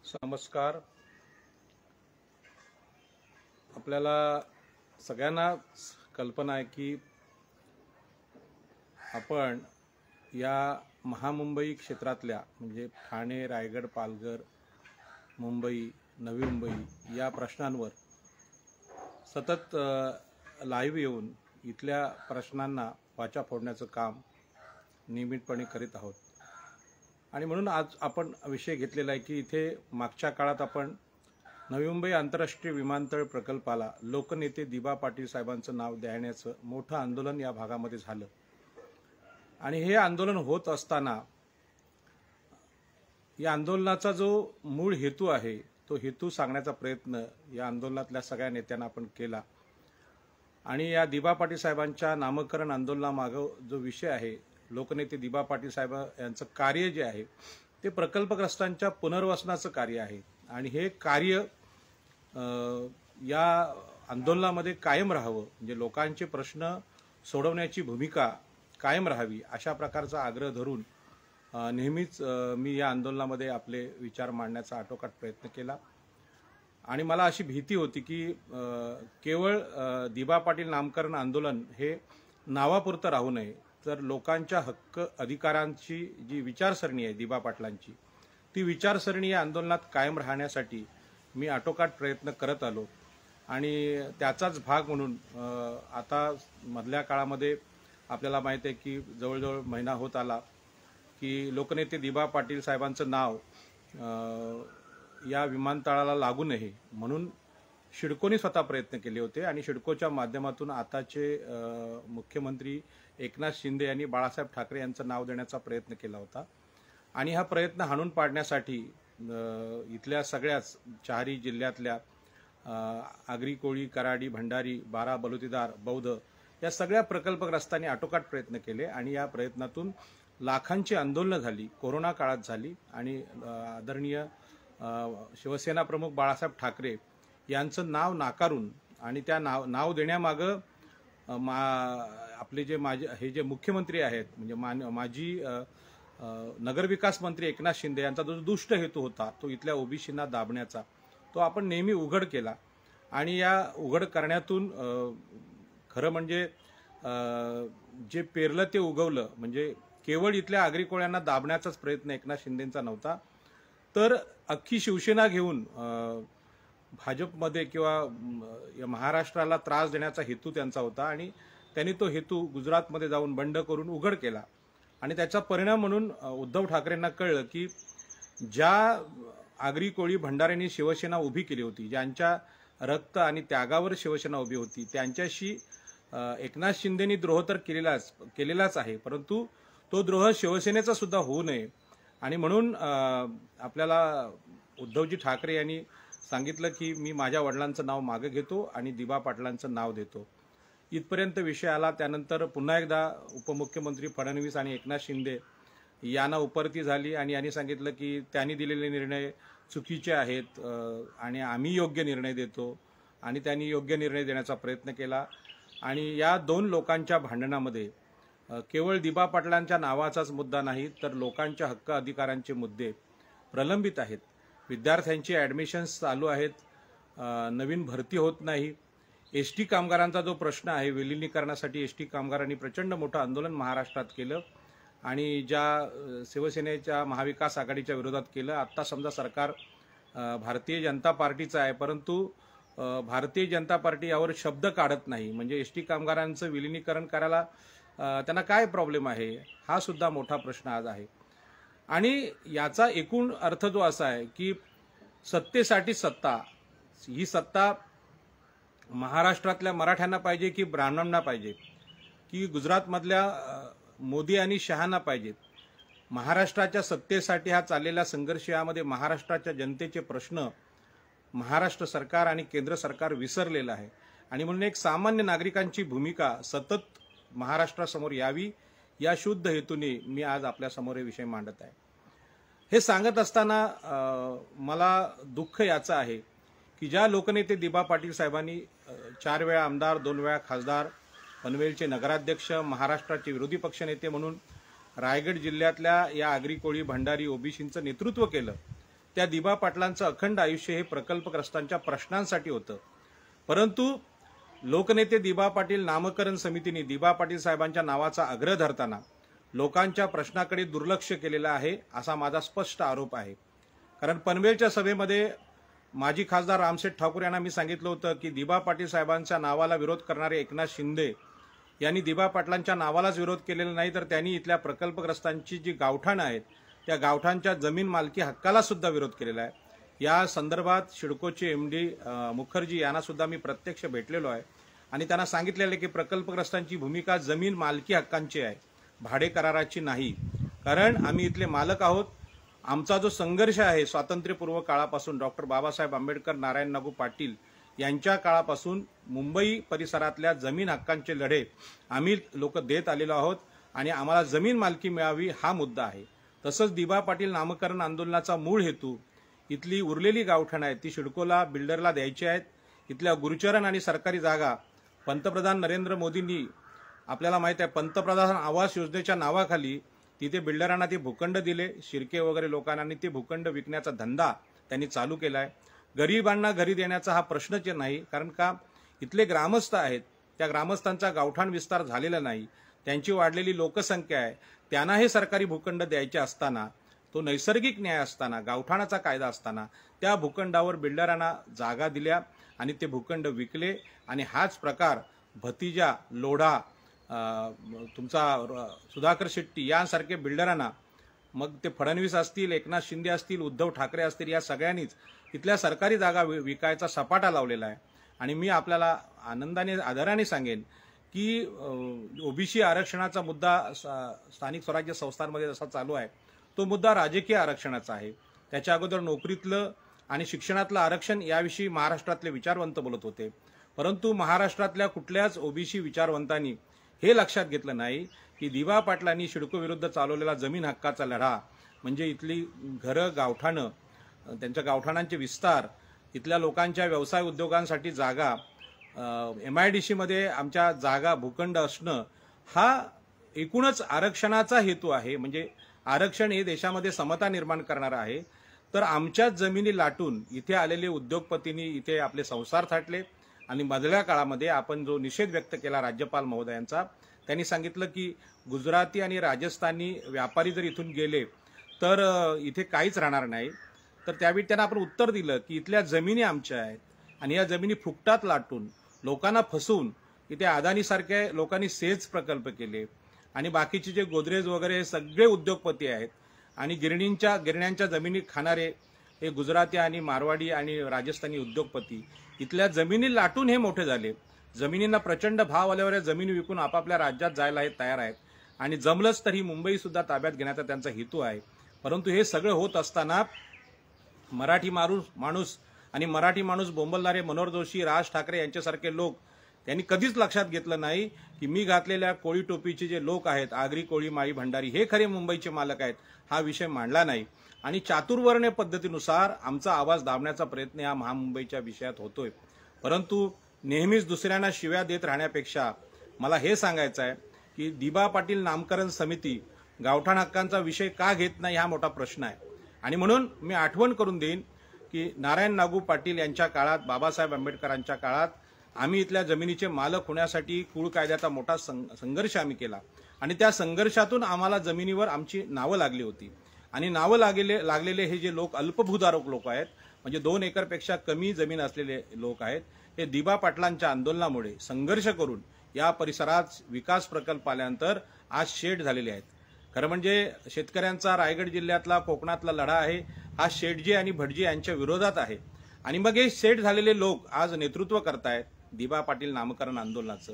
नमस्कार. आपल्याला सगळ्यांना कल्पना आहे की आपण या महामुंबई क्षेत्रातल्या म्हणजे ठाणे, रायगड, पालघर, मुंबई, नवी मुंबई या प्रश्नांवर सतत लाईव्ह येऊन इथल्या प्रश्नांना वाचा फोडण्याचं काम नियमितपणे करीत आहोत. आणि म्हणून आज आपण विषय घेतलेला आहे की इथे मागच्या काळात आपण नवी मुंबई आंतरराष्ट्रीय विमानतळ प्रकल्पाला लोकनेते दिबा पाटील साहेबांचं नाव देण्याचं मोठं आंदोलन या भागामध्ये झालं. आणि हे आंदोलन होत असताना या आंदोलनाचा जो मूळ हेतू आहे तो हेतू सांगण्याचा प्रयत्न या आंदोलनातल्या सगळ्या नेत्यांना आपण केला. आणि या दिबा पाटील साहेबांच्या नामकरण आंदोलनामागं जो विषय आहे, लोकनेते दिबा पाटील साहेब यांचं कार्य जे आहे ते प्रकल्पग्रस्तांच्या पुनर्वसनाचं कार्य आहे. आणि हे कार्य या आंदोलनामध्ये कायम राहावं, म्हणजे लोकांचे प्रश्न सोडवण्याची भूमिका कायम राहावी अशा प्रकारचा आग्रह धरून नेहमीच मी या आंदोलनामध्ये आपले विचार मांडण्याचा आटोकाट प्रयत्न केला. आणि मला अशी भीती होती की केवळ दिबा पाटील नामकरण आंदोलन हे नावापुरतं राहू नये, तर लोकांच्या हक्क अधिकारांची जी विचारसरणी आहे दिबा पाटलांची, ती विचारसरणी या आंदोलनात कायम राहण्यासाठी मी आटोकाट प्रयत्न करत आलो. आणि त्याचाच भाग म्हणून आता मधल्या काळामध्ये आपल्याला माहीत आहे की जवळजवळ महिना होत आला की लोकनेते दिबा पाटील साहेबांचं नाव या विमानतळाला लागू नये म्हणून सिडकोने स्वतः प्रयत्न केले होते. आणि सिडकोच्या माध्यमातून आताचे मुख्यमंत्री एकनाथ शिंदे यांनी बाळासाहेब ठाकरे यांचं नाव देण्याचा प्रयत्न केला होता. आणि हा प्रयत्न हाणून पाडण्यासाठी इथल्या सगळ्याच चारही जिल्ह्यातल्या आगरी, कोळी, कराडी, भंडारी, बारा, बलुतेदार, बौद्ध या सगळ्या प्रकल्पग्रस्तांनी आटोकाट प्रयत्न केले. आणि या प्रयत्नातून लाखांची आंदोलनं झाली, कोरोना काळात झाली. आणि आदरणीय शिवसेना प्रमुख बाळासाहेब ठाकरे यांचं नाव नाकारून आणि त्या नाव देण्यामागं आपले जे मुख्यमंत्री आहेत म्हणजे माजी नगरविकास मंत्री एकनाथ शिंदे यांचा जो दुष्ट हेतू होता तो इथल्या ओबीसींना दाबण्याचा, तो आपण नेहमी उघड केला. आणि या उघड करण्यातून खरं म्हणजे जे पेरलं ते उगवलं. म्हणजे केवळ इथल्या आगरी कोळ्यांना दाबण्याचाच प्रयत्न एकनाथ शिंदेंचा नव्हता, तर अख्खी शिवसेना घेऊन भाजपमध्ये किंवा महाराष्ट्राला त्रास देण्याचा हेतू त्यांचा होता. आणि त्यांनी तो हेतू गुजरातमध्ये जाऊन बंड करून उघड केला. आणि त्याचा परिणाम म्हणून उद्धव ठाकरेंना कळलं की ज्या आगरी, कोळी, भंडाऱ्यांनी शिवसेना उभी केली होती, ज्यांच्या रक्त आणि त्यागावर शिवसेना उभी होती, त्यांच्याशी एकनाथ शिंदेंनी द्रोह तर केलेलाच आहे, परंतु तो द्रोह शिवसेनेचा सुद्धा होऊ नये. आणि म्हणून आपल्याला उद्धवजी ठाकरे यांनी सांगितलं की मी माझ्या वडिलांचं नाव मागे घेतो आणि दिबा पाटलांचं नाव देतो. इथपर्यंत विषय आला. त्यानंतर पुन्हा एकदा उपमुख्यमंत्री फडणवीस आणि एकनाथ शिंदे यांना उपरती झाली आणि यांनी सांगितलं की त्यांनी दिलेले निर्णय चुकीचे आहेत आणि आम्ही योग्य निर्णय देतो. आणि त्यांनी योग्य निर्णय देण्याचा प्रयत्न केला. आणि या दोन लोकांच्या भांडणामध्ये केवळ दिबा पाटलांच्या नावाचाच मुद्दा नाही, तर लोकांच्या हक्क अधिकारांचे मुद्दे प्रलंबित आहेत. विद्यार्थ्यांची ॲडमिशन्स चालू आहेत, नवीन भरती होत नाही. एसटी कामगारांचा जो प्रश्न आहे, विलिनीकरणासाठी एसटी कामगारांनी प्रचंड मोठं आंदोलन महाराष्ट्रात केलं आणि ज्या शिवसेनेच्या महाविकास आघाडीच्या विरोधात केलं. आत्ता समजा सरकार भारतीय जनता पार्टीचं आहे, परंतु भारतीय जनता पार्टी यावर शब्द काढत नाही. म्हणजे एसटी कामगारांचं विलिनीकरण करायला त्यांना काय प्रॉब्लेम आहे, हा सुद्धा मोठा प्रश्न आज आहे. आणि याचा एकूण अर्थ जो असा आहे की सत्तेसाठी सत्ता, ही सत्ता महाराष्ट्रातल्या मराठ्यांना पाहिजे की ब्राह्मणांना पाहिजे की गुजरातमधल्या मोदी आणि शहांना पाहिजेत. महाराष्ट्राच्या सत्तेसाठी हा चाललेला संघर्ष, यामध्ये महाराष्ट्राच्या जनतेचे प्रश्न महाराष्ट्र सरकार आणि केंद्र सरकार विसरलेलं आहे. आणि म्हणून एक सामान्य नागरिकांची भूमिका सतत महाराष्ट्रासमोर यावी या शुद्ध हेतूने मी आज आपल्यासमोर हे विषय मांडत आहे. हे सांगत असताना मला दुःख याचं आहे की ज्या लोकनेते दिबा पाटील साहेबांनी 4 वेळा आमदार, 2 वेळा खासदार, पनवेलचे नगराध्यक्ष, महाराष्ट्राचे विरोधी पक्षनेते म्हणून रायगड जिल्ह्यातल्या या आगरी, कोळी, भंडारी, ओबीसींचं नेतृत्व केलं, त्या दिबा पाटलांचं अखंड आयुष्य हे प्रकल्पग्रस्तांच्या प्रश्नांसाठी होतं। परंतु लोकनेते दिबा पाटील नामकरण समितीने दिबा पाटील साहेबांच्या नावाचा आग्रह धरताना लोकांच्या प्रश्नाकडे दुर्लक्ष केलेलं आहे असा माझा स्पष्ट आरोप आहे। कारण पनवेलच्या सभेमध्ये माजी खासदार रामशेठ ठाकूर यांना मी सांगितलं होतं की दिबा पाटील साहेबांच्या नावाला विरोध करणारे एकनाथ शिंदे यांनी दिबा पाटलांच्या नावालाच विरोध केलेला नाही, तर त्यांनी इथल्या प्रकल्पग्रस्तांची जी गावठाणं आहेत त्या गावठांच्या जमीन मालकी हक्काला सुद्धा विरोध केलेला आहे। या संदर्भात शिडकोचे MD मुखर्जी यांना सुद्धा मी प्रत्यक्ष भेटलेलो आहे आणि त्यांना सांगितलेलं आहे की प्रकल्पग्रस्तांची भूमिका जमीन मालकी हक्कांची आहे, भाडे कराराची नाही। कारण आम्ही इथले मालक आहोत। आमचा जो संघर्ष आहे स्वातंत्र्यपूर्व काळापासून डॉक्टर बाबासाहेब आंबेडकर, नारायण नागू पाटील यांच्या काळापासून मुंबई परिसरातल्या जमीन हक्कांचे लढे आम्ही लोक देत आलेलो आहोत आणि आम्हाला जमीन मालकी मिळावी हा मुद्दा आहे। तसंच दिबा पाटील नामकरण आंदोलनाचा मूळ हेतू इथली उरलेली गावठाणं आहेत ती सिडकोला बिल्डरला द्यायची आहेत। इथल्या गुरुचरण आणि सरकारी जागा पंतप्रधान नरेंद्र मोदींनी, आपल्याला माहित आहे, पंतप्रधान आवास योजनेच्या नावाखाली तिथे बिल्डरांना ते भूखंड दिले, शिर्के वगैरे लोकांनी ते भूखंड विकण्याचा धंदा त्यांनी चालू केलाय। गरिबांना घरी देण्याचा हा प्रश्नच नाही, कारण का इथले ग्रामस्थ आहेत, त्या ग्रामस्थांचा गावठाण विस्तार झालेला नाही, त्यांची वाढलेली लोकसंख्या आहे, त्यांना हे सरकारी भूखंड द्यायचे असताना, तो नैसर्गिक न्याय असताना, गावठाणाचा कायदा असताना त्या भूखंडावर बिल्डरांना जागा दिल्या आणि ते भूखंड विकले। आणि हाच प्रकार भतीजा, लोढा, तुमचा सुधाकर शेट्टी यांसारखे बिल्डरांना, मग ते फडणवीस असतील, एकनाथ शिंदे असतील, उद्धव ठाकरे असतील, या सगळ्यांनीच इथल्या सरकारी जागा विकायचा सपाटा लावलेला आहे। आणि मी आपल्याला आनंदाने आदराने सांगेन की ओबीसी आरक्षणाचा मुद्दा स्थानिक स्वराज्य संस्थांमध्ये जसा चालू आहे तो मुद्दा राजकीय आरक्षणाचा आहे। त्याच्या अगोदर नोकरीतलं आणि शिक्षणातलं आरक्षण याविषयी महाराष्ट्रातले विचारवंत बोलत होते, परंतु महाराष्ट्रातल्या कुठल्याच ओबीसी विचारवंतांनी हे लक्षात घेतलं नाही की दिबा पाटलांनी सिडको विरुद्ध चालवलेला जमीन हक्काचा लढा म्हणजे इथली घरं, गावठाणं, त्यांच्या गावठाणांचे विस्तार, इथल्या लोकांच्या व्यवसाय उद्योगांसाठी जागा, MIDC मध्ये आमच्या जागा, भूखंड असणं हा एकूणच आरक्षणाचा हेतू आहे। म्हणजे आरक्षण हे देशामध्ये समता निर्माण करणार आहे। तर आमच्याच जमिनी लाटून इथे आलेले उद्योगपतींनी इथे आपले संसार थाटले आणि मधल्या काळामध्ये आपण जो निषेध व्यक्त केला राज्यपाल महोदयांचा, त्यांनी सांगितलं की गुजराती आणि राजस्थानी व्यापारी जर इथून गेले तर इथे काहीच राहणार नाही। तर त्यावेळी त्यांना आपण उत्तर दिलं की इथल्या जमिनी आमच्या आहेत आणि या जमिनी फुकटात लाटून लोकांना फसवून इथे अदानीसारख्या लोकांनी सेज प्रकल्प केले आणि बाकीचे जे गोदरेज वगैरे सगळे उद्योगपती आहेत आणि गिरण्यांच्या जमिनी खाणारे हे गुजराती आणि मारवाडी आणि राजस्थानी उद्योगपती इथल्या जमिनी लाटून हे मोठे झाले। जमिनींना प्रचंड भाव आल्यावर या जमिनी विकून आपापल्या राज्यात जायला हे तयार आहेत आणि जमलंच तर ही मुंबई सुद्धा ताब्यात घेण्याचा त्यांचा हेतू आहे। परंतु हे सगळं होत असताना मराठी माणूस बोंबलणारे मनोहर जोशी, राज ठाकरे यांच्यासारखे लोक त्यांनी कधीच लक्षात घेतलं नाही की मी घातलेल्या कोळी टोपीचे जे लोक आहेत, आगरी, कोळी, माळी, भंडारी, हे खरे मुंबईचे मालक आहेत, हा विषय मांडला नाही आणि चातुर्वर्ण्य पद्धतीनुसार आमचा आवाज दाबण्याचा प्रयत्न या महामुंबईच्या विषयात होतोय। परंतु नेहमीच दुसऱ्यांना शिव्या देत राहण्यापेक्षा मला हे सांगायचं आहे की दिबा पाटील नामकरण समिती गावठाण हक्कांचा विषय का घेत नाही हा मोठा प्रश्न आहे। आणि म्हणून मी आठवण करून देईन की नारायण नागू पाटील यांच्या काळात, बाबासाहेब आंबेडकरांच्या काळात आम्ही इथल्या जमिनीचे मालक होण्यासाठी कुळ कायद्याचा मोठा संघर्ष आम्ही केला आणि त्या संघर्षातून आम्हाला जमिनीवर आमची नावं लागली होती आणि नावं लागलेले हे जे लोक अल्पभूधारक लोक आहेत, म्हणजे 2 एकरपेक्षा कमी जमीन असलेले लोक आहेत, हे दिबा पाटलांच्या आंदोलनामुळे संघर्ष करून या परिसरात विकास प्रकल्प आल्यानंतर आज शेड झालेले आहेत। खरं म्हणजे शेतकऱ्यांचा रायगड जिल्ह्यातला, कोकणातला लढा आहे हा शेटजी आणि भटजी यांच्या विरोधात आहे आणि मग हे शेट झालेले लोक आज नेतृत्व करतायत दिबा पाटील नामकरण आंदोलनाचं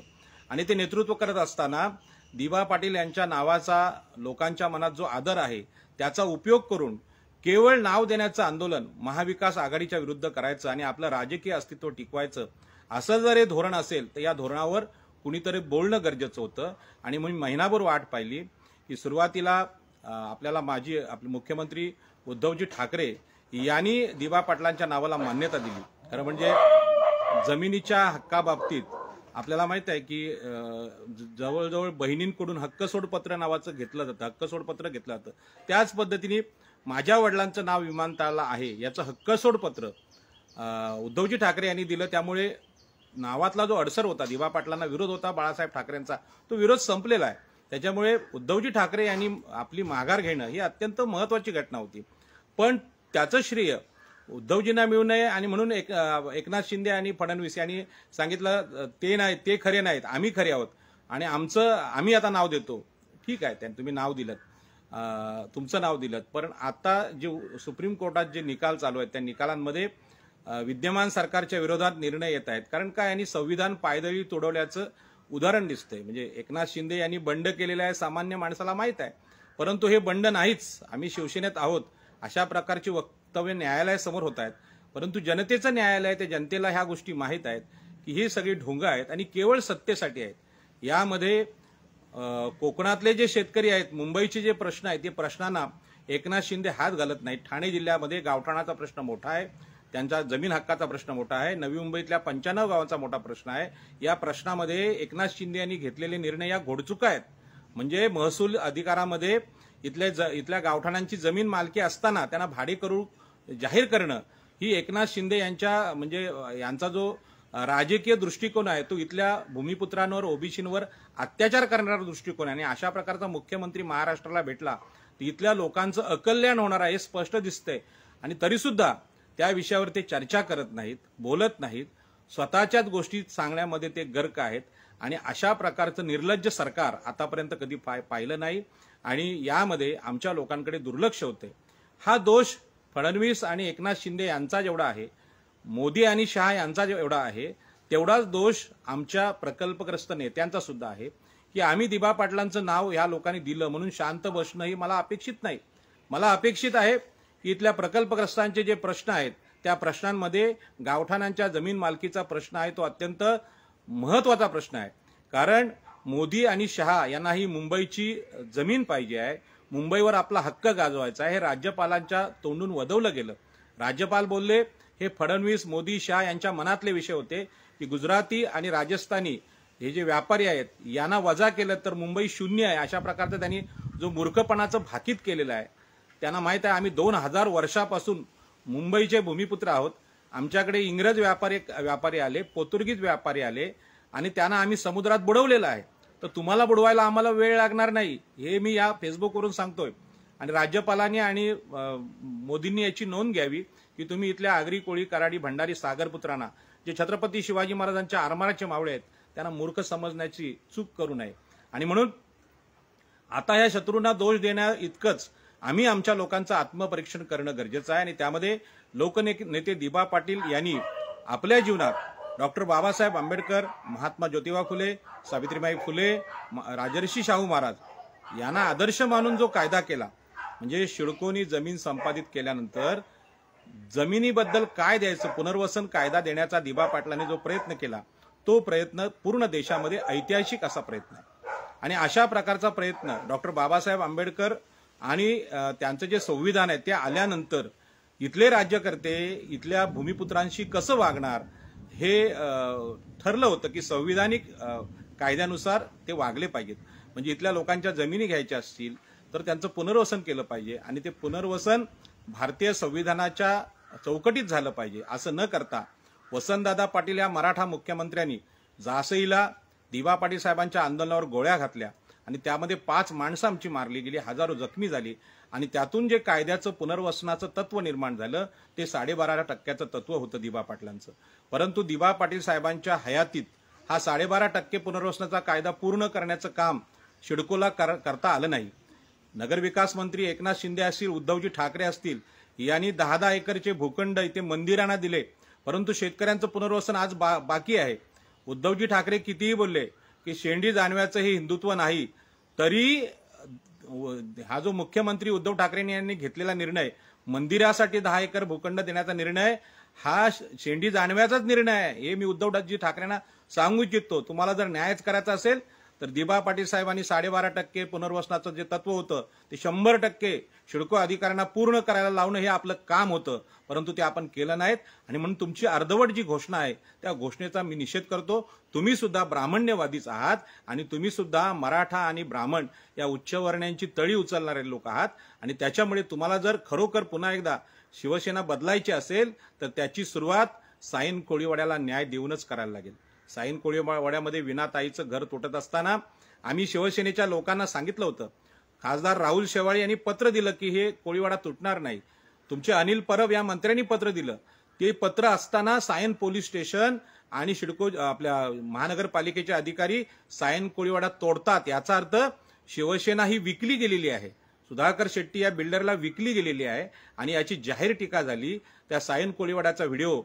आणि ते नेतृत्व करत असताना दिबा पाटील यांच्या नावाचा लोकांच्या मनात जो आदर आहे त्याचा उपयोग करून केवळ नाव देण्याचं आंदोलन महाविकास आघाडीच्या विरुद्ध करायचं आणि आपलं राजकीय अस्तित्व टिकवायचं, असं जर हे धोरण असेल तर या धोरणावर कुणीतरी बोलणं गरजेचं होतं। आणि म्हणून महिनाभर वाट पाहिली की सुरुवातीला आपल्याला आपले मुख्यमंत्री उद्धवजी ठाकरे यांनी दिबा पाटलांच्या नावाला मान्यता दिली। खरं म्हणजे जमिनीच्या हक्काबाबतीत आपल्याला माहित आहे की जवळजवळ बहिणींकडून हक्कसोडपत्र नावाचं घेतलं जातं, हक्कसोडपत्र घेतलं जातं। त्याच पद्धतीने माझ्या वडिलांचं नाव विमानतळाला आहे याचं हक्कसोड पत्र उद्धवजी ठाकरे यांनी दिलं। त्यामुळे नावातला जो अडसर होता, दिवा पाटलांना विरोध होता बाळासाहेब ठाकरेंचा, तो विरोध संपलेला आहे। त्याच्यामुळे उद्धवजी ठाकरे यांनी आपली माघार घेणं ही अत्यंत महत्त्वाची घटना होती। पण त्याचं श्रेय उद्धवजींना मिळू नये आणि म्हणून एकनाथ शिंदे आणि फडणवीस यांनी सांगितलं ते नाही, ते खरे नाहीत, आम्ही खरे आहोत आणि आम्ही आता नाव देतो। ठीक आहे, तुम्ही नाव दिलं, तुमचं नाव दिलं, पण आता जे सुप्रीम कोर्टात जे निकाल चालू आहेत त्या निकालांमध्ये विद्यमान सरकारच्या विरोधात निर्णय येत आहेत। कारण काय, यांनी संविधान पायदळी तोडवल्याचं उदाहरण दिसतंय। म्हणजे एकनाथ शिंदे यांनी बंड केलेलं आहे, सामान्य माणसाला माहीत आहे, परंतु हे बंड नाहीच, आम्ही शिवसेनेत आहोत अशा प्रकारची वक्तव्य न्यायालयासमोर होत आहेत। परंतु जनतेचं न्यायालय आहे, ते जनतेला ह्या गोष्टी माहीत आहेत की ही सगळी ढोंग आहेत आणि केवळ सत्तेसाठी आहेत। यामध्ये कोकणातले जे शेतकरी आहेत, मुंबईचे जे प्रश्न आहेत, ते प्रश्नांना एकनाथ शिंदे हात घालत नाहीत। ठाणे जिल्ह्यामध्ये गावठाणाचा प्रश्न मोठा आहे, त्यांचा जमीन हक्काचा प्रश्न मोठा आहे, नवी मुंबईतल्या 95 गावांचा मोठा प्रश्न आहे। या प्रश्नामध्ये एकनाथ शिंदे यांनी घेतलेले निर्णय या घोडचुका आहेत। म्हणजे महसूल अधिकारामध्ये इथल्या गावठाणांची जमीन मालकी असताना त्यांना भाडे करू जाहीर करणं ही एकनाथ शिंदे यांचा जो राजकीय दृष्टिकोन आहे तो इथल्या भूमिपुत्रांवर, ओबीसींवर अत्याचार करणारा दृष्टिकोन आहे। आणि अशा प्रकारचा मुख्यमंत्री महाराष्ट्राला भेटला तर इथल्या लोकांचं अकल्याण होणार आहे हे स्पष्ट दिसतंय। आणि तरीसुद्धा त्या विषयावर ते चर्चा करत नाहीत, बोलत नाहीत, स्वतःच्याच गोष्टी सांगण्यामध्ये ते गर्क आहेत। आणि अशा प्रकारचं निर्लज्ज सरकार आतापर्यंत कधी पाहिलं नाही आणि यामध्ये आमच्या लोकांकडे दुर्लक्ष होते। हा दोष फडणवीस आणि एकनाथ शिंदे यांचा जेवढा आहे, मोदी आणि शहा यांचा जेवढा आहे, तेवढाच दोष आमच्या प्रकल्पग्रस्त नेत्यांचा सुद्धा आहे की आम्ही दिबा पाटलांचं नाव ह्या लोकांनी दिलं म्हणून शांत बसणं ही मला अपेक्षित नाही। मला अपेक्षित आहे की इथल्या प्रकल्पग्रस्तांचे जे प्रश्न आहेत त्या प्रश्नांमध्ये गावठाणांच्या जमीन मालकीचा प्रश्न आहे तो अत्यंत महत्त्वाचा प्रश्न आहे। कारण मोदी आणि शहा यांना ही मुंबईची जमीन पाहिजे आहे, मुंबईवर आपला हक्क गाजवायचा आहे। हे राज्यपालांच्या तोंडून वदवलं गेलं। राज्यपाल बोलले हे फडणवीस, मोदी, शहा यांच्या मनातले विषय होते की गुजराती आणि राजस्थानी हे जे व्यापारी आहेत यांना वजा केलं तर मुंबई शून्य आहे। अशा प्रकारचं त्यांनी जो मूर्खपणाचं भाकीत केलेलं आहे। त्यांना माहित आहे आम्ही 2000 वर्षापासून मुंबईचे भूमिपुत्र आहोत। आमच्याकडे इंग्रज व्यापारी आले, पोर्तुगीज व्यापारी आले आणि त्यांना आम्ही समुद्रात बुडवलेलं आहे। तर तुम्हाला बुडवायला आम्हाला वेळ लागणार नाही हे मी या फेसबुकवरून सांगतोय। आणि राज्यपालांनी आणि मोदींनी याची नोंद घ्यावी की तुम्ही इथल्या आगरी, कोळी, कराडी, भंडारी, सागरपुत्रांना जे छत्रपती शिवाजी महाराजांच्या आरमाराचे मावळे आहेत त्यांना मूर्ख समजण्याची चूक करू नये। आणि म्हणून आता या शत्रूंना दोष देण्या इतकंच आम्ही आमच्या लोकांचं आत्मपरीक्षण करणं गरजेचं आहे। आणि त्यामध्ये लोकनेते दिबा पाटील यांनी आपल्या जीवनात डॉक्टर बाबासाहेब आंबेडकर, महात्मा ज्योतिबा फुले, सावित्रीबाई फुले, राजर्षी शाहू महाराज यांना आदर्श मानून जो कायदा केला, म्हणजे शिडकोनी जमीन संपादित केल्यानंतर जमिनीबद्दल काय द्यायचं, पुनर्वसन कायदा देण्याचा दिबा पाटलांनी जो प्रयत्न केला तो प्रयत्न पूर्ण देशामध्ये ऐतिहासिक असा प्रयत्न आहे। आणि अशा प्रकारचा प्रयत्न डॉक्टर बाबासाहेब आंबेडकर आणि त्यांचं जे संविधान आहे ते आल्यानंतर इथले राज्यकर्ते इथल्या भूमिपुत्रांशी कसं वागणार हे ठरलं होतं की संविधानिक कायद्यानुसार ते वागले पाहिजेत। म्हणजे इथल्या लोकांच्या जमिनी घ्यायच्या असतील तर त्यांचं पुनर्वसन केलं पाहिजे आणि ते पुनर्वसन भारतीय संविधानाच्या चौकटीत झालं पाहिजे। असं न करता वसंतदादा पाटील या मराठा मुख्यमंत्र्यांनी झाशीला दिबा पाटील साहेबांच्या आंदोलनावर गोळ्या घातल्या आणि त्यामध्ये 5 माणसं आमची मारली गेली, हजारो जखमी झाली आणि त्यातून जे कायद्याचं पुनर्वसनाचं तत्व निर्माण झालं ते 12.5% तत्व होतं दिबा पाटलांचं। परंतु दिबा पाटील साहेबांच्या हयातीत हा 12.5% पुनर्वसनाचा कायदा पूर्ण करण्याचं काम शिडकोला करता आलं नाही। नगरविकास मंत्री एकनाथ शिंदे असतील, उद्धवजी ठाकरे असतील यांनी 10-10 एकरचे भूखंड इथे मंदिरांना दिले, परंतु शेतकऱ्यांचं पुनर्वसन आज बाकी आहे। उद्धवजी ठाकरे कितीही बोलले की शेंडी जाणव्याचं हे हिंदुत्व नाही, तरी हा जो मुख्यमंत्री उद्धव ठाकरे यांनी घेतलेला निर्णय, मंदिरासाठी 10 एकर भूखंड देण्याचा निर्णय, हा शेंडी जाणव्याचाच निर्णय आहे। हे मी उद्धवजी ठाकरेंना सांगू इच्छितो। तुम्हाला जर न्यायच करायचा असेल तर दिबा पाटील साहेबांनी 12.5% पुनर्वसनाचं जे तत्व होतं ते 100% सिडको अधिकाऱ्यांना पूर्ण करायला लावणं हे आपलं काम होतं, परंतु ते आपण केलं नाहीत. आणि म्हणून तुमची अर्धवट जी घोषणा आहे त्या घोषणेचा मी निषेध करतो. तुम्ही सुद्धा ब्राह्मण्यवादीच आहात आणि तुम्ही सुद्धा मराठा आणि ब्राह्मण या उच्चवर्णीयांची तळी उचलणारे लोक आहात. आणि त्याच्यामुळे तुम्हाला जर खरोखर पुन्हा एकदा शिवसेना बदलायची असेल तर त्याची सुरुवात साईन कोळीवाड्याला न्याय देऊनच करायला लागेल. साईन कोळीवाड्यामध्ये विनाताईचं घर तुटत असताना आम्ही शिवसेनेच्या लोकांना सांगितलं होतं. खासदार राहुल शेवाळे यांनी पत्र दिलं की हे कोळीवाडा तुटणार नाही. तुमचे अनिल परब या मंत्र्यांनी पत्र दिलं. ते पत्र असताना सायन पोलीस स्टेशन आणि सिडको आपल्या महानगरपालिकेचे अधिकारी सायन कोळीवाडा तोडतात. याचा अर्थ शिवसेना ही विकली गेलेली आहे. सुधाकर शेट्टी या बिल्डरला विकली गेलेली आहे आणि याची जाहीर टीका झाली. त्या सायन कोळीवाड्याचा व्हिडिओ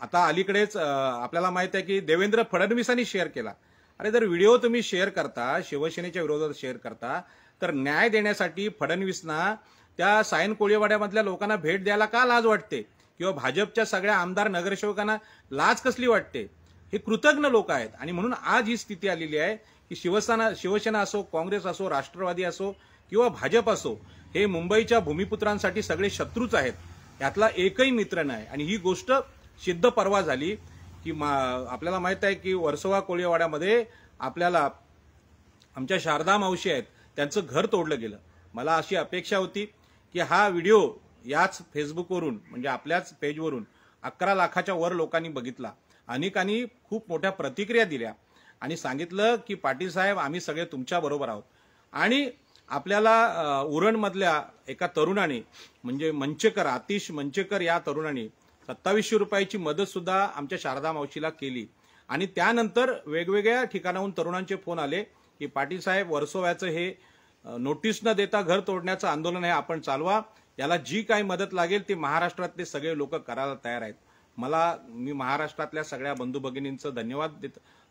आता अलीकडेच आपल्याला माहित आहे की देवेंद्र फडणवीसांनी शेअर केला. अरे जर व्हिडिओ तुम्ही शेअर करता, शिवसेनेच्या विरोधात शेअर करता, तर न्याय देण्यासाठी फडणवीसना त्या सायन कोळीवाड्यामधल्या लोकांना भेट द्यायला का लाज वाटते? किंवा भाजपच्या सगळ्या आमदार नगरसेवकांना लाज कसली वाटते? हे कृतज्ञ लोक आहेत. आणि म्हणून आज ही स्थिती आलेली आहे की शिवसेना असो, काँग्रेस असो, राष्ट्रवादी असो किंवा भाजप असो, हे मुंबईच्या भूमिपुत्रांसाठी सगळे शत्रूच आहेत. यातला एकही मित्र नाही. आणि ही गोष्ट सिद्ध परवा झाली की आपल्याला माहित आहे की वर्सोवा कोळीवाड्यामध्ये आपल्याला आमच्या शारदा मावशी आहेत, त्यांचं घर तोडलं गेलं. मला अशी अपेक्षा होती की हा व्हिडिओ याच फेसबुकवरून म्हणजे आपल्याच पेजवरून 11 लाखाच्या वर लोकांनी बघितला. अनेकांनी खूप मोठ्या प्रतिक्रिया दिल्या आणि सांगितलं की पाटील साहेब आम्ही सगळे तुमच्या बरोबर आहोत. आणि आपल्याला उरणमधल्या एका तरुणाने म्हणजे मंचेकर, आतिश मंचेकर या तरुणाने 2700 रुपयाची मदत सुद्धा आमच्या शारदा मावशीला केली. आणि त्यानंतर वेगवेगळ्या ठिकाणाहून तरुणांचे फोन आले की पाटील साहेब वर्सोव्याचं हे नोटीस न देता घर तोडण्याचं आंदोलन आहे, आपण चालवा. याला जी काही मदत लागेल ते महाराष्ट्रातले सगळे लोक करायला तयार आहेत. मी महाराष्ट्रातल्या सगळ्या बंधू भगिनींचं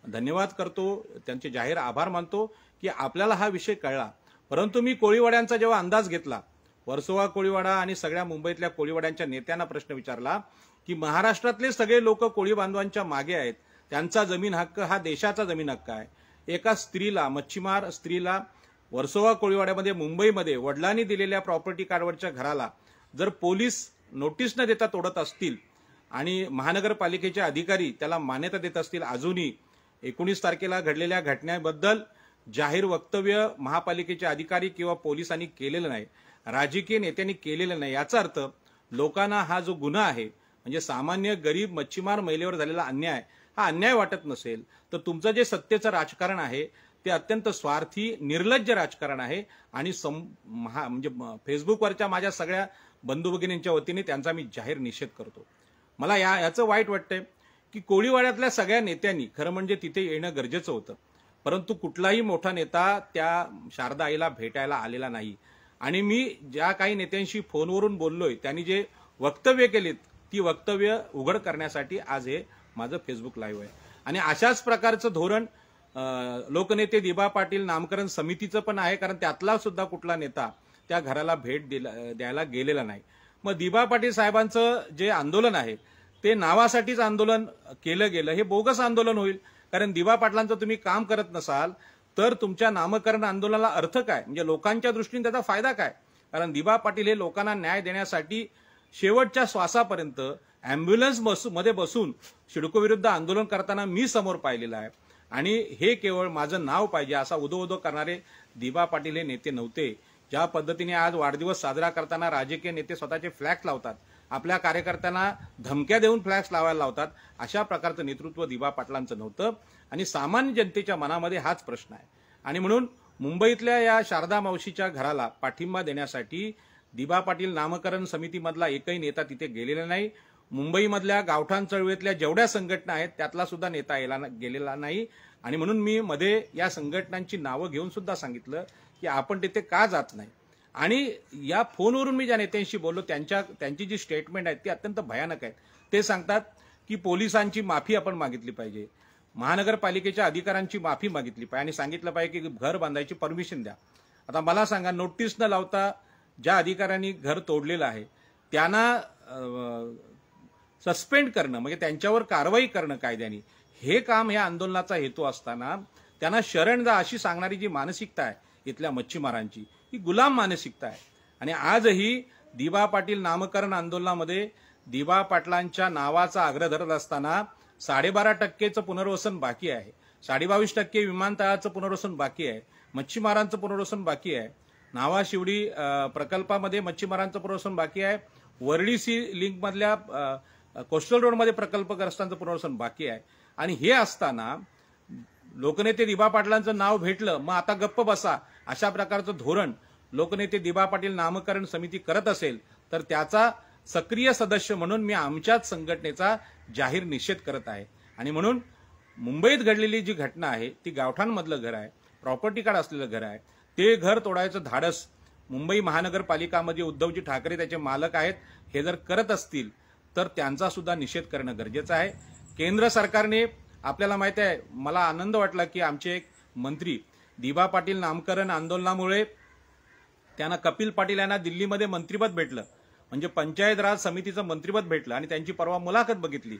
धन्यवाद करतो, त्यांचे जाहीर आभार मानतो की आपल्याला हा विषय कळला. परंतु मी कोळीवाड्यांचा जेव्हा अंदाज घेतला, वर्सोवा कोळीवाडा आणि सगळ्या मुंबईतल्या कोळीवाड्यांच्या नेत्यांना प्रश्न विचारला की महाराष्ट्रातले सगळे लोक कोळी बांधवांच्या मागे आहेत, त्यांचा जमीन हक्क हा देशाचा जमीन हक्क आहे. एका स्त्रीला, मच्छीमार स्त्रीला वर्सोवा कोळीवाड्यामध्ये मुंबईमध्ये वडिलांनी दिलेल्या प्रॉपर्टी कार्डवरच्या घराला जर पोलीस नोटीस न देता तोडत असतील आणि महानगरपालिकेचे अधिकारी त्याला मान्यता देत असतील, अजूनही 19 तारखेला घडलेल्या घटनेबद्दल जाहीर वक्तव्य महापालिकेचे अधिकारी किंवा पोलिसांनी केलेलं नाही, राजकीय नेत्यांनी केलेलं नाही, याचा अर्थ लोकांना हा जो गुन्हा आहे म्हणजे सामान्य गरीब मच्छीमार महिलेवर झालेला अन्याय हा अन्याय वाटत नसेल तर तुमचं जे सत्तेचं राजकारण आहे ते अत्यंत स्वार्थी, निर्लज्ज राजकारण आहे. आणि म्हणजे फेसबुकवरच्या माझ्या सगळ्या बंधू भगिनींच्या वतीने त्यांचा मी जाहीर निषेध करतो. मला याचं वाईट वाटतंय की कोळीवाड्यातल्या सगळ्या नेत्यांनी खरं म्हणजे तिथे येणं गरजेचं होतं, परंतु कुठलाही मोठा नेता त्या शारदा आईला भेटायला आलेला नाही. आणि मी ज्या काही नेत्यांशी फोनवरून बोललोय त्यांनी जे वक्तव्य केलीत ती वक्तव्य उघड करण्यासाठी आज हे माझं फेसबुक लाईव्ह आहे. आणि अशाच प्रकारचं धोरण लोकनेते दिबा पाटील नामकरण समितीचं पण आहे, कारण त्यातला सुद्धा कुठला नेता त्या घराला भेट द्यायला गेलेला नाही. मग दिबा पाटील साहेबांचं जे आंदोलन आहे ते नावासाठीच आंदोलन केलं गेलं, हे बोगस आंदोलन होईल. कारण दिबा पाटलांचं तुम्ही काम करत नसाल तर तुमच्या नामकरण आंदोलनाला अर्थ काय, म्हणजे लोकांच्या दृष्टीने त्याचा फायदा काय? कारण दिबा पाटील हे लोकांना न्याय देण्यासाठी शेवटच्या श्वासापर्यंत अँब्युलन्स मध्ये बसून सिडको विरुद्ध आंदोलन करताना मी समोर पाहिलेलं आहे. आणि हे केवळ माझं नाव पाहिजे असा उदो करणारे दिबा पाटील हे नेते नव्हते. ज्या पद्धतीने आज वाढदिवस साजरा करताना राजकीय नेते स्वतःचे फ्लॅक्स लावतात, आपल्या कार्यकर्त्यांना धमक्या देऊन फ्लॅक्स लावायला लावतात, अशा प्रकारचं नेतृत्व दिबा पाटलांचं नव्हतं. आणि सामान्य जनतेच्या मनामध्ये हाच प्रश्न आहे. आणि म्हणून मुंबईतल्या या शारदा मावशीच्या घराला पाठिंबा देण्यासाठी दिबा पाटील नामकरण समितीमधला एकही नेता तिथे गेलेला नाही. मुंबईमधल्या गावठाण चळवळीतल्या जेवढ्या संघटना आहेत त्यातला सुद्धा नेता गेलेला नाही. आणि म्हणून मी मध्ये या संघटनांची नावं घेऊन सुद्धा सांगितलं की आपण तिथे का जात नाही. आणि या फोनवरून मी ज्या नेत्यांशी बोललो त्यांची जी स्टेटमेंट आहे ती अत्यंत भयानक आहे. ते सांगतात की पोलिसांची माफी आपण मागितली पाहिजे, महानगरपालिकेच्या अधिकाऱ्यांची माफी मागितली पाहिजे आणि सांगितलं पाहिजे की घर बांधायची परमिशन द्या. आता मला सांगा, नोटीस न लावता ज्या अधिकाऱ्यांनी घर तोडलेलं आहे त्यांना सस्पेंड करणं म्हणजे त्यांच्यावर कारवाई करणं कायद्याने, हे काम या आंदोलनाचा हेतू असताना त्यांना शरण जा अशी सांगणारी जी मानसिकता आहे इथल्या मच्छीमारांची, ही गुलाम मानसिकता आहे. आणि आजही दिबा पाटील नामकरण आंदोलनामध्ये दिबा पाटलांच्या नावाचा आग्रह धरत असताना 12.5% पुनर्वसन बाकी आहे, 22.5% विमानतळाचं पुनर्वसन बाकी आहे, मच्छीमारांचं पुनर्वसन बाकी आहे, नावा शिवडी प्रकल्पामध्ये मच्छीमारांचं पुनर्वसन बाकी आहे, वरळी सी लिंक मधल्या कोस्टल रोडमध्ये प्रकल्पग्रस्तांचं पुनर्वसन बाकी आहे. आणि हे असताना लोकनेते दिबा पाटलांचं नाव भेटलं मग आता गप्प बसा अशा प्रकारचं धोरण लोकनेते दिबा पाटील नामकरण समिती करत असेल तर त्याचा सक्रिय सदस्य म्हणून मी आमच्याच संघटनेचा जाहीर निषेध करत आहे. आणि म्हणून मुंबईत घडलेली जी घटना आहे ती गावठाणमधलं घर आहे, प्रॉपर्टी कार्ड असलेलं घर आहे, ते घर तोडायचं धाडस मुंबई महानगरपालिकामध्ये उद्धवजी ठाकरे त्याचे मालक आहेत हे जर करत असतील तर त्यांचा सुद्धा निषेध करणं गरजेचं आहे. केंद्र सरकारने, आपल्याला माहिती आहे, मला आनंद वाटला की आमचे एक मंत्री दिबा पाटील नामकरण आंदोलनामुळे त्यांना कपिल पाटील यांना दिल्लीमध्ये मंत्रिपद भेटलं, म्हणजे पंचायत राज समितीचं मंत्रिपद भेटलं आणि त्यांची परवा मुलाखत बघितली.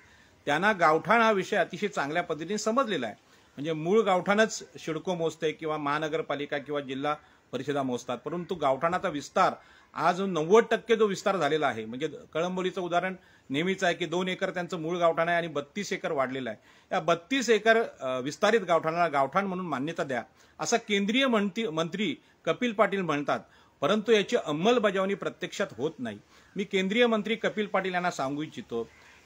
त्यांना गावठाण हा विषय अतिशय चांगल्या पद्धतीने समजलेला आहे. म्हणजे मूळ गावठाणच शिडको मोजते किंवा महानगरपालिका किंवा जिल्हा परिषदा मोजतात, परंतु गावठाणाचा विस्तार आज 90% जो विस्तार झालेला आहे. म्हणजे कळंबोलीचं उदाहरण नेहमीच आहे की 2 एकर त्यांचं मूळ गावठाण आहे आणि 32 एकर वाढलेलं आहे. या 32 एकर विस्तारित गावठाणाला गावठाण म्हणून मान्यता द्या असा केंद्रीय मंत्री कपिल पाटील म्हणतात, परंतु याची अंमलबजावणी प्रत्यक्षात होत नाही. मी केंद्रीय मंत्री कपिल पाटील यांना सांगू इच्छितो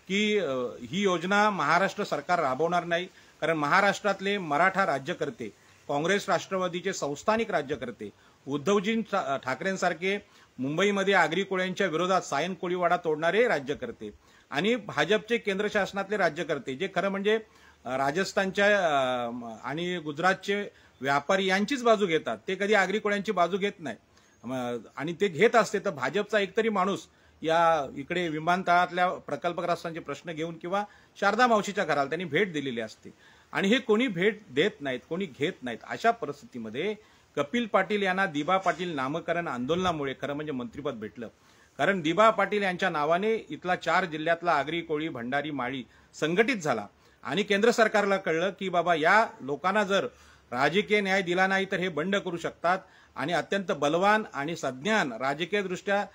की ही योजना महाराष्ट्र सरकार राबवणार नाही, कारण महाराष्ट्रातले मराठा राज्यकर्ते, काँग्रेस राष्ट्रवादीचे संस्थानिक राज्यकर्ते, उद्धवजी ठाकरेंसारखे मुंबईमध्ये आगरी कोळ्यांच्या विरोधात सायन कोळीवाडा तोडणारे राज्यकर्ते आणि भाजपचे केंद्र शासनातले राज्यकर्ते जे खरं म्हणजे राजस्थानच्या आणि गुजरातचे व्यापारी यांचीच बाजू घेतात, ते कधी आगरी कोळ्यांची बाजू घेत नाही. आणि ते घेत असते तर भाजपचा एकतरी माणूस या इकडे विमानतळातल्या प्रकल्पग्रस्तांचे प्रश्न घेऊन किंवा शारदा मावशीच्या घराला त्यांनी भेट दिलेली असते. आणि हे कोणी भेट देत नाहीत, कोणी घेत नाहीत. अशा परिस्थितीमध्ये कपिल पाटील यांना दिबा पाटील नामकरण आंदोलनामुळे खरं म्हणजे मंत्रिपद भेटलं. कारण दिबा पाटील यांच्या नावाने इथला 4 जिल्ह्यातला आगरी कोळी भंडारी माळी संघटित झाला आणि केंद्र सरकारला कळलं की बाबा या लोकांना जर राजकीय न्याय दिला नाही तर हे बंड करू शकतात आणि अत्यंत बलवान आणि सज्ञान राजकीयदृष्ट्या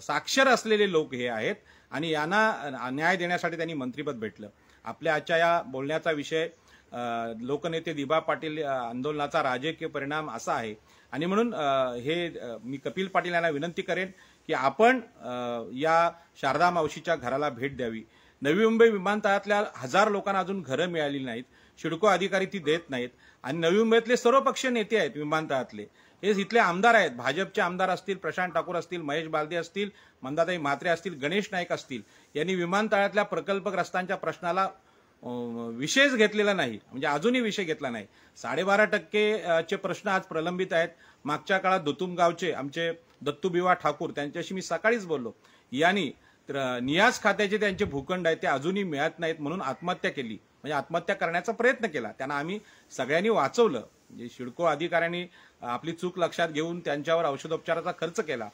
साक्षर असलेले लोक हे आहेत आणि यांना न्याय देण्यासाठी त्यांनी मंत्रिपद भेटलं. आपल्या आजच्या या बोलण्याचा विषय लोकनेते दिबा पाटील आंदोलनाचा राजकीय परिणाम असा आहे. आणि म्हणून हे मी कपिल पाटील यांना विनंती करेन की आपण या शारदा मावशीच्या घराला भेट द्यावी. नवी मुंबई विमानतळातल्या 1000 लोकांना अजून घरं मिळाली नाहीत, शिडको अधिकारी ती देत नाहीत आणि नवी मुंबईतले सर्वपक्षीय नेते आहेत विमानतळातले, हे इथले आमदार आहेत, भाजपचे आमदार असतील, प्रशांत ठाकूर असतील, महेश बालदे असतील, मंदाताई म्हात्रे असतील, गणेश नाईक असतील, यांनी विमानतळातल्या प्रकल्पग्रस्तांच्या प्रश्नाला विषयच घेतलेला नाही, म्हणजे अजूनही विषय घेतला नाही. 12.5% प्रश्न आज प्रलंबित आहेत. मागच्या काळात दुतुमगावचे आमचे दत्तूबिवा ठाकूर त्यांच्याशी मी सकाळीच बोललो, यांनी नियाज खात्याचे त्यांचे भूखंड आहेत ते अजूनही मिळत नाहीत म्हणून आत्महत्या केली, म्हणजे आत्महत्या करण्याचा प्रयत्न केला. त्यांना आम्ही सगळ्यांनी वाचवलं. म्हणजे शिडको अधिकाऱ्यांनी आपली चूक लक्षात घेऊन त्यांच्यावर औषधोपचाराचा खर्च केला,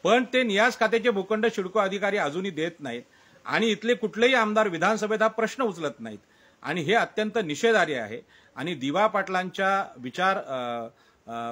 पण ते नियाज खात्याचे भूखंड शिडको अधिकारी अजूनही देत नाहीत आणि इथले कुठलेही आमदार विधानसभेत हा प्रश्न उचलत नाहीत आणि हे अत्यंत निषेधार्ह आहे. आणि दिबा पाटलांच्या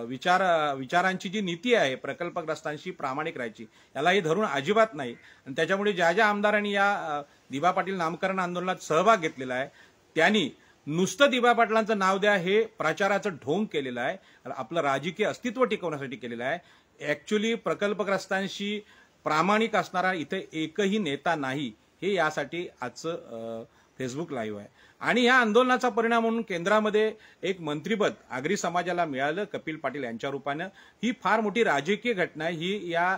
विचारांची जी नीती आहे प्रकल्पग्रस्तांशी प्रामाणिक राहायची, यालाही धरून अजिबात नाही. आणि त्याच्यामुळे ज्या ज्या आमदारांनी या दिबा पाटील नामकरण आंदोलनात सहभाग घेतलेला आहे त्यांनी नुसतं दिबा पाटलांचं नाव द्या हे प्रचाराचं ढोंग केलेलं आहे, आपलं राजकीय अस्तित्व टिकवण्यासाठी केलेलं आहे. ऍक्च्युली प्रकल्पग्रस्तांशी प्रामाणिक असणारा इथे एकही नेता नाही, हे यासाठी आजचं फेसबुक लाईव्ह आहे. आणि या आंदोलनाचा परिणाम म्हणून केंद्रामध्ये एक मंत्रिपद आगरी समाजाला मिळालं कपिल पाटील यांच्या रूपानं. ही फार मोठी राजकीय घटना आहे. ही या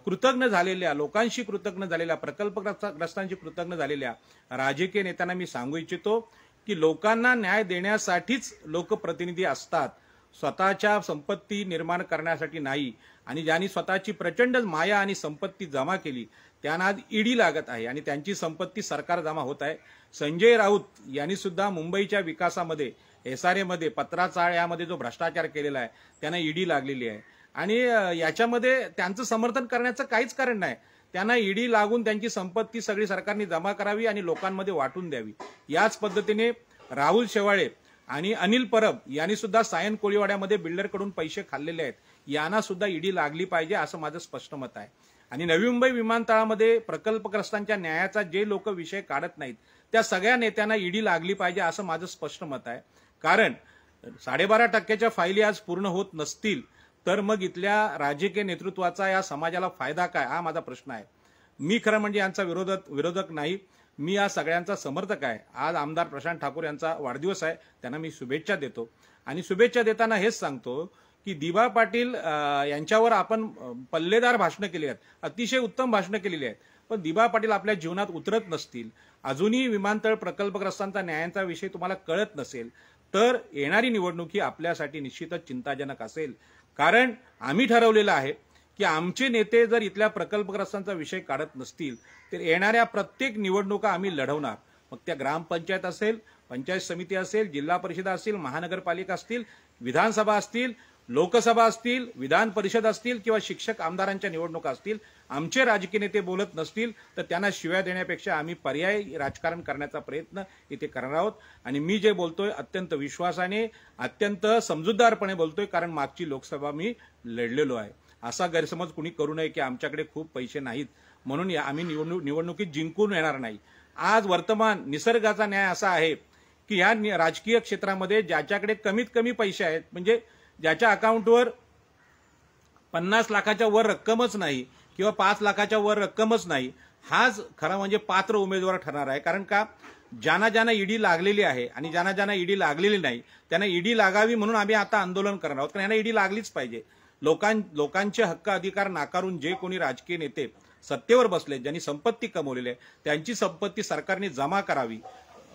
कृतज्ञ झालेल्या लोकांशी, कृतज्ञ झालेल्या प्रकल्पग्रस्तांशी कृतज्ञ झालेल्या राजकीय नेत्यांना मी सांगू इच्छितो की लोकांना न्याय देण्यासाठीच लोकप्रतिनिधी असतात, स्वतःच्या संपत्ती निर्माण करण्यासाठी नाही. आणि ज्यांनी स्वतःची प्रचंड माया आणि संपत्ती जमा केली त्यांना आज ईडी लागत आहे आणि त्यांची संपत्ती सरकार जमा होत आहे. संजय राऊत यांनी सुद्धा मुंबईच्या विकासामध्ये, SRA मध्ये, पत्राचाळ यामध्ये जो भ्रष्टाचार केलेला आहे त्यांना ईडी लागलेली आहे आणि याच्यामध्ये त्यांचं समर्थन करण्याचं काहीच कारण नाही. त्यांना ईडी लागून त्यांची संपत्ती सगळी सरकारने जमा करावी आणि लोकांमध्ये वाटून द्यावी. याच पद्धतीने राहुल शेवाळे आणि अनिल परब यांनी सुद्धा सायन कोळीवाड्यामध्ये बिल्डरकडून पैसे खाल्लेले आहेत, यांना सुद्धा ईडी लागली पाहिजे असं माझं स्पष्ट मत आहे। आणि नवी मुंबई विमानतळामध्ये प्रकल्पग्रस्तांच्या न्यायाचा जे लोक विषय काढत नाहीत त्या सगळ्या नेत्यांना ईडी लागली पाहिजे असं माझं स्पष्ट मत आहे। कारण 12.5% फायली आज पूर्ण होत नसतील तर मग इथल्या राजकीय नेतृत्वाचा या समाजाला फायदा काय, हा माझा प्रश्न आहे। मी खरं म्हणजे यांचा विरोधक नाही, मी या सगळ्यांचा समर्थक आहे। आज आमदार प्रशांत ठाकूर यांचा वाढदिवस आहे, त्यांना मी शुभेच्छा देतो आणि शुभेच्छा देताना हेच सांगतो की दिबा पाटील यांच्यावर आपण पल्लेदार भाषणं केली आहेत, अतिशय उत्तम भाषणं केलेली आहेत, पण दिबा पाटील आपल्या जीवनात उतरत नसतील, अजूनही विमानतळ प्रकल्पग्रस्तांचा न्यायांचा विषय तुम्हाला कळत नसेल तर येणारी निवडणूक ही आपल्यासाठी निश्चितच चिंताजनक असेल। कारण आम्ही ठरवलेलं आहे की आमचे नेते जर इथल्या प्रकल्पग्रस्तांचा विषय काढत नसतील तर येणाऱ्या प्रत्येक निवडणुका आम्ही लढवणार, मग त्या ग्रामपंचायत असेल, पंचायत समिती असेल, जिल्हा परिषद असतील, महानगरपालिका असतील, विधानसभा असतील, लोकसभा असतील, विधान परिषद असतील किंवा शिक्षक आमदारांच्या निवडणुका असतील, आमचे राजकीय नेते बोलत नसतील तर त्यांना शिव्या देण्यापेक्षा आम्ही पर्यायी राजकारण करण्याचा प्रयत्न इथे करणार आहोत। आणि मी जे बोलतोय अत्यंत विश्वासाने, अत्यंत समजूतदारपणे बोलतोय, कारण मागची लोकसभा मी लढलेलो आहे। असा गैरसमज कुणी करू नये की आमच्याकडे खूप पैसे नाहीत म्हणून आम्ही निवडणुकीत जिंकून येणार नाही। आज वर्तमान निसर्गाचा न्याय असा आहे की या राजकीय क्षेत्रामध्ये ज्याच्याकडे कमीत कमी पैसे आहेत, म्हणजे ज्याच्या अकाउंटवर 50 लाखाच्या वर रक्कमच नाही किंवा 5 लाखाच्या वर रक्कमच नाही, हाच खरा म्हणजे पात्र उमेदवार ठरणार आहे। कारण का, ज्यांना ईडी लागलेली आहे आणि ज्यांना ईडी लागलेली नाही त्यांना ईडी लागावी म्हणून आम्ही आता आंदोलन करणार आहोत, कारण यांना ईडी लागलीच पाहिजे। लोकांचे हक्क अधिकार नाकारून जे कोणी राजकीय नेते सत्तेवर बसले, ज्यांनी संपत्ती कमवलेली आहे, त्यांची संपत्ती सरकारने जमा करावी।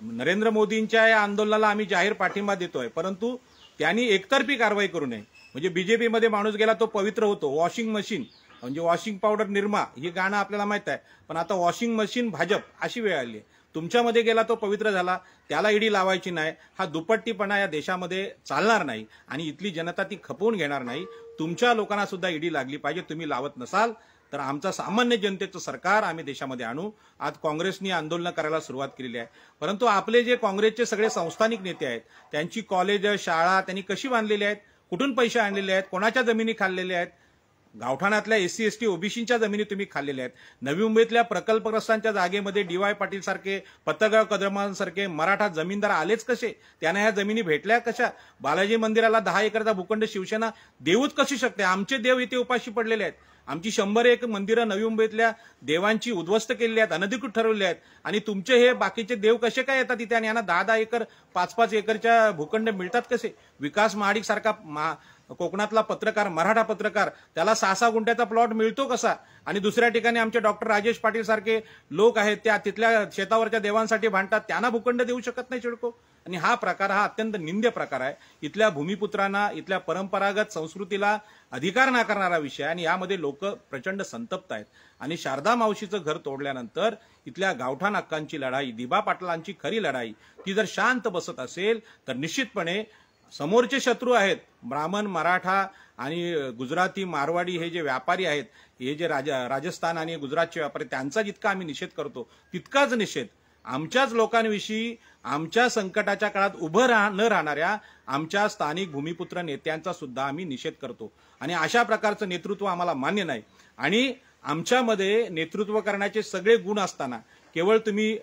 नरेंद्र मोदींच्या या आंदोलनाला आम्ही जाहीर पाठिंबा देतोय, परंतु त्यांनी एकतर्फी कारवाई करू नये। म्हणजे बीजेपी मध्ये माणूस गेला तो पवित्र होतो, वॉशिंग मशीन म्हणजे वॉशिंग पावडर निर्मा हे गाणं आपल्याला माहित आहे, पण आता वॉशिंग मशीन भाजप अशी वेळ आली आहे। तुमच्यामध्ये गेला तो पवित्र झाला, त्याला ईडी लावायची नाही, हा दुपट्टीपणा या देशामध्ये चालणार नाही आणि इथली जनता ती खपवून घेणार नाही। तुमच्या लोकांना सुद्धा ईडी लागली पाहिजे, तुम्ही लावत नसाल तर आमचा सामान्य जनतेचं सरकार आम्ही देशामध्ये आणू। आज काँग्रेसने आंदोलन करायला सुरुवात केलेली आहे, परंतु आपले जे काँग्रेसचे सगळे संस्थानिक नेते आहेत त्यांची कॉलेज शाळा त्यांनी कशी बांधलेली आहेत, कुठून पैसे आणलेले आहेत, कोणाच्या जमिनी खाल्लेल्या आहेत, गावठाणातल्या SC ST OBCच्या जमिनी तुम्ही खाल्लेल्या आहेत। नवी मुंबईतल्या प्रकल्पग्रस्तांच्या जागेमध्ये DY पाटील सारखे, पत्तरगाव कदमांसारखे मराठा जमीनदार आलेच कसे, त्यांना ह्या जमिनी भेटल्या कशा? बालाजी मंदिराला 10 एकरचा भूखंड शिवसेना देऊच कशी शकते? आमचे देव इथे उपाशी पडलेले आहेत। आमची 101 मंदिरं नवी मुंबईतल्या देवांची उद्ध्वस्त केलेली आहेत, अनधिकृत ठरवलेली आहेत, आणि तुमचे हे बाकीचे देव कसे काय येतात इथे आणि यांना 10-10 एकर 5-5 एकरच्या भूखंड मिळतात कसे? विकास महाडिक सारखा कोकणातला पत्रकार, मराठा पत्रकार, त्याला 6-6 गुंठ्याचा प्लॉट मिळतो कसा? आणि दुसऱ्या ठिकाणी आमचे डॉक्टर राजेश पाटील सारखे लोक आहेत, त्या तिथल्या शेतावरच्या देवांसाठी भांडतात, त्यांना भूखंड देऊ शकत नाही चिडको। आणि हा प्रकार हा अत्यंत निंद्य प्रकार आहे। इथल्या भूमिपुत्रांना, इथल्या परंपरागत संस्कृतीला अधिकार नाकारणारा विषय, आणि यामध्ये लोक प्रचंड संतप्त आहेत। आणि शारदा मावशीचं घर तोडल्यानंतर इथल्या गावठाण हक्कांची लढाई, दिबा पाटलांची खरी लढाई, ती जर शांत बसत असेल तर निश्चितपणे समोरचे शत्रू आहेत ब्राह्मण, मराठा आणि गुजराती, मारवाडी हे जे व्यापारी आहेत, हे जे राजस्थान आणि गुजरातचे व्यापारी, त्यांचा जितका आम्ही निषेध करतो तितकाच निषेध आमच्याच लोकांविषयी, आमच्या संकटाच्या काळात उभं न राहणाऱ्या आमच्या स्थानिक भूमिपुत्र नेत्यांचा सुद्धा आम्ही निषेध करतो। आणि अशा प्रकारचं नेतृत्व आम्हाला मान्य नाही। आणि आमच्यामध्ये नेतृत्व करण्याचे सगळे गुण असताना केवळ तुम्ही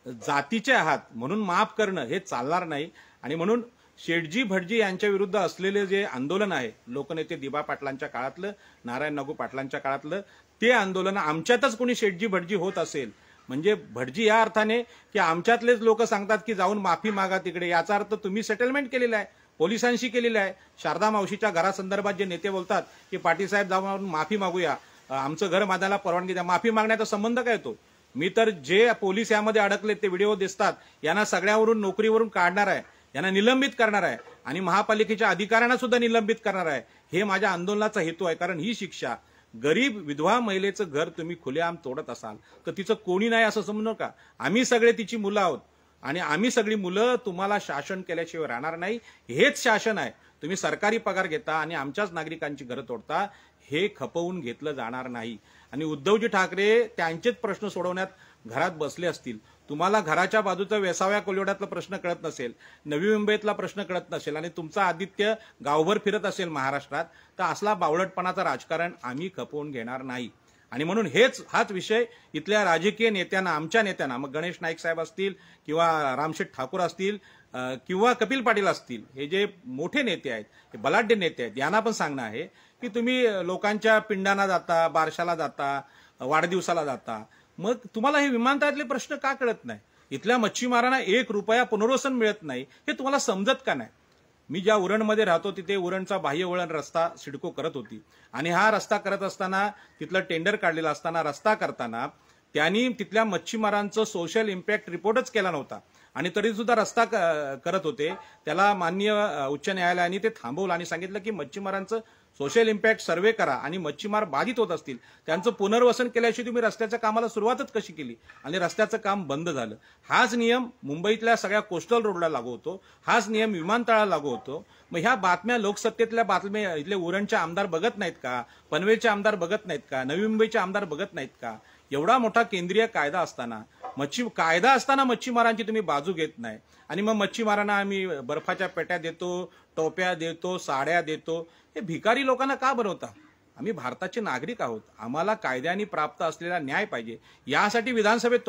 जातीचे आहात म्हणून माफ करणं हे चालणार नाही। आणि म्हणून शेठजी भटजी यांच्या विरुद्ध असलेले जे आंदोलन आहे, लोकनेते दिबा पाटलांच्या काळातलं, नारायण नागू पाटलांच्या काळातलं, ते आंदोलन आमच्यातच कोणी शेठजी भटजी होत असेल, म्हणजे भटजी या अर्थाने की आमच्यातलेच लोक सांगतात की जाऊन माफी मागा तिकडे, याचा अर्थ तुम्ही सेटलमेंट केलेलं आहे, पोलिसांशी केलेलं आहे। शारदा मावशीच्या घरासंदर्भात जे नेते बोलतात की पाटील साहेब जाऊन माफी मागूया, आमचं घर बांधायला परवानगी द्या, माफी मागण्याचा संबंध काय तो? मी तर जे पोलीस यामध्ये अडकले ते व्हिडिओ दिसतात, यांना सगळ्यावरून नोकरीवरून काढणार आहे, यांना निलंबित करणार आहे आणि महापालिकेच्या अधिकाऱ्यांना सुद्धा निलंबित करणार आहे। हे माझ्या आंदोलनाचा हेतू आहे। कारण ही शिक्षा गरीब विधवा महिलेचं घर तुम्ही खुलेआम तोडत असाल तर तिचं कोणी नाही असं समजू नका। आम्ही सगळे तिची मुलं आहोत आणि आम्ही सगळी मुलं तुम्हाला शासन केल्याशिवाय राहणार नाही। हेच शासन आहे, तुम्ही सरकारी पगार घेता आणि आमच्याच नागरिकांची घरं तोडता, हे खपवून घेतलं जाणार नाही. आणि उद्धवजी ठाकरे त्यांचेच प्रश्न सोडवण्यात घरात बसले असतील. तुम्हाला घराच्या बाजूचा वेसाव्या कोलिवड्यातला प्रश्न कळत नसेल, नवी मुंबईतला प्रश्न कळत नसेल आणि तुमचा आदित्य गावभर फिरत असेल महाराष्ट्रात, तर असला बावळटपणाचं राजकारण आम्ही खपवून घेणार नाही. आणि म्हणून हाच विषय इथल्या राजकीय नेत्यांना, आमच्या नेत्यांना, मग गणेश नाईक साहेब असतील किंवा रामशेठ ठाकूर असतील किंवा कपिल पाटील असतील, हे जे मोठे नेते आहेत, हे बलाढ्य नेते आहेत, यांना पण सांगणं आहे की तुम्ही लोकांच्या पिंडांना जाता, बारशाला जाता, वाढदिवसाला जाता, मग तुम्हाला हे विमानतळातले प्रश्न का कळत नाही? इथल्या मच्छीमारांना 1 रुपया पुनर्वसन मिळत नाही, हे तुम्हाला समजत का नाही? मी ज्या उरणमध्ये राहतो तिथे उरणचा बाह्यवळण रस्ता सिडको करत होती आणि हा रस्ता करत असताना, तिथलं टेंडर काढलेलं असताना, रस्ता करताना त्यांनी तिथल्या मच्छीमारांचं सोशल इम्पॅक्ट रिपोर्टच केला नव्हता आणि तरी सुद्धा रस्ता करत होते. त्याला माननीय उच्च न्यायालयाने ते थांबवलं आणि सांगितलं की मच्छीमारांचं सोशल इम्पॅक्ट सर्व्हे करा आणि मच्छीमार बाधित होत असतील त्यांचं पुनर्वसन केल्याशिवाय तुम्ही रस्त्याच्या कामाला सुरुवातच कशी केली आणि रस्त्याचं काम बंद झालं. हाच नियम मुंबईतल्या सगळ्या कोस्टल रोडला लागू होतो, हाच नियम विमानतळाला लागू होतो. मग ह्या बातम्या, लोकसत्तेतल्या बातम्या इथले उरणचे आमदार बघत नाहीत का? पनवेलचे आमदार बघत नाहीत का? नवी मुंबईचे आमदार बघत नाहीत का? एवढा मोठा केंद्रीय कायदा असताना, मच्छीमारांची तुम्ही बाजू घेत नाही आणि मग मच्छीमारांना आम्ही बर्फाच्या पेट्या देतो, टोप्या देतो, साड्या देतो. हे भिकारी लोकांना का बनवता? आम्ही भारताचे नागरिक आहोत, आम्हाला कायद्याने प्राप्त असलेला न्याय पाहिजे. यासाठी विधानसभेत